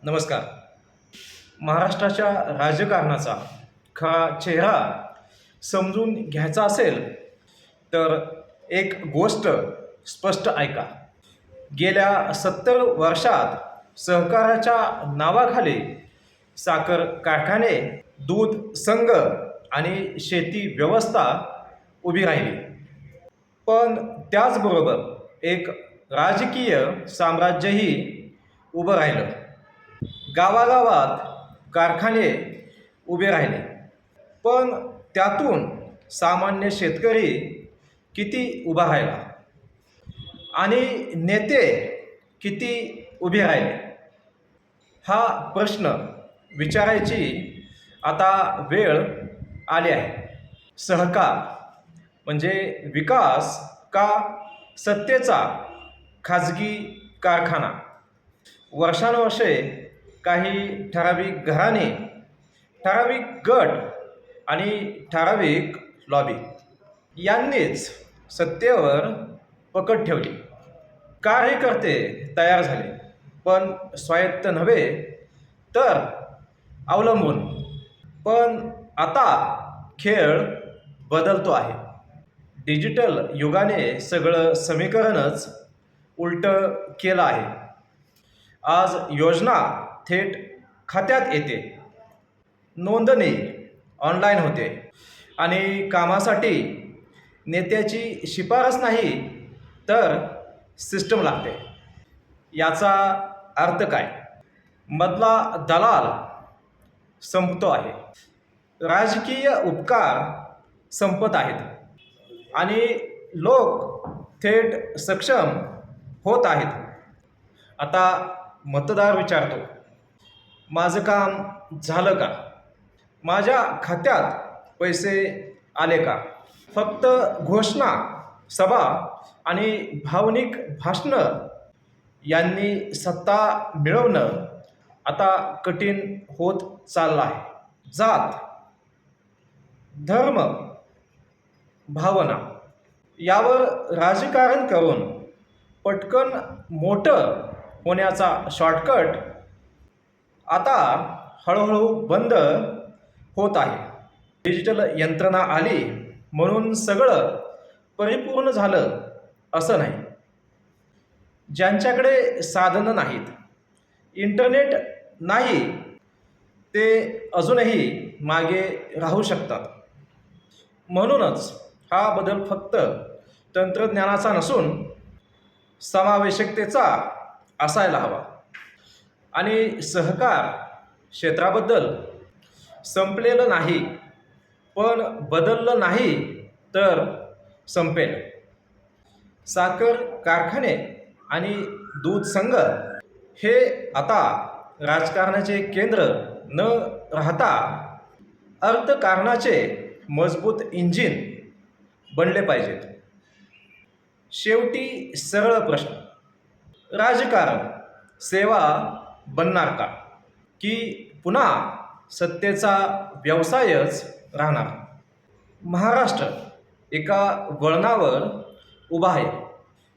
नमस्कार. महाराष्ट्राच्या राजकारणाचा खरा चेहरा समजून घ्यायचा असेल तर एक गोष्ट स्पष्ट ऐका. गेल्या 70 वर्षात सहकाराच्या नावाखाली साखर कारखाने, दूध संघ आणि शेती व्यवस्था उभी राहिली. पण त्याचबरोबर एक राजकीय साम्राज्यही उभं राहिलं. गावागावात कारखाने उभे राहिले, पण त्यातून सामान्य शेतकरी किती उभा राहिला आणि नेते किती उभे राहिले, हा प्रश्न विचारायची आता वेळ आली आहे. सहकार म्हणजे विकास का सत्तेचा खाजगी कारखाना? वर्षानुवर्षे काही ठराविक घराणे, ठराविक गट आणि ठराविक लॉबी यांनीच सत्तेवर पकड ठेवली. कार्यकर्ते तयार झाले, पण स्वायत्त नव्हे तर अवलंबून. पण आता खेळ बदलतो आहे. डिजिटल युगाने सगळं समीकरणच उलटं केलं आहे. आज योजना थेट खात्यात येते, नोंदणी ऑनलाईन होते आणि कामासाठी नेत्याची शिफारस नाही तर सिस्टम लागते. याचा अर्थ काय? मधला दलाल संपतो आहे, राजकीय उपकार संपत आहेत आणि लोक थेट सक्षम होत आहेत. आता मतदार विचारतो, माझं काम झालं का? माझ्या खात्यात पैसे आले का? फक्त घोषणा, सभा आणि भावनिक भाषणं यांनी सत्ता मिळवणं आता कठीण होत चाललं आहे. जात, धर्म, भावना यावर राजकारण करून पटकन मोठं होण्याचा शॉर्टकट आता हळूहळू बंद होत आहे. डिजिटल यंत्रणा आली म्हणून सगळं परिपूर्ण झालं असं नाही. ज्यांच्याकडे साधनं नाहीत, इंटरनेट नाही, ते अजूनही मागे राहू शकतात. म्हणूनच हा बदल फक्त तंत्रज्ञानाचा नसून समावेशकतेचा असायला हवा. आणि सहकार क्षेत्राबद्दल संपलेलं नाही, पण बदललं नाही तर संपेल. साखर कारखाने आणि दूध संघ हे आता राजकारणाचे केंद्र न राहता अर्थकारणाचे मजबूत इंजिन बनले पाहिजेत. शेवटी सरळ प्रश्न, राजकारण सेवा बनणार का, की पुन्हा सत्तेचा व्यवसायच राहणार? महाराष्ट्र एका वळणावर उभा आहे.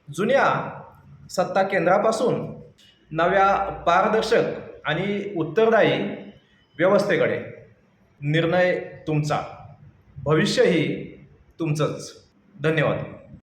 जुन्या सत्ता केंद्रापासून नव्या पारदर्शक आणि उत्तरदायी व्यवस्थेकडे. निर्णय तुमचा, भविष्यही तुमचंच. धन्यवाद.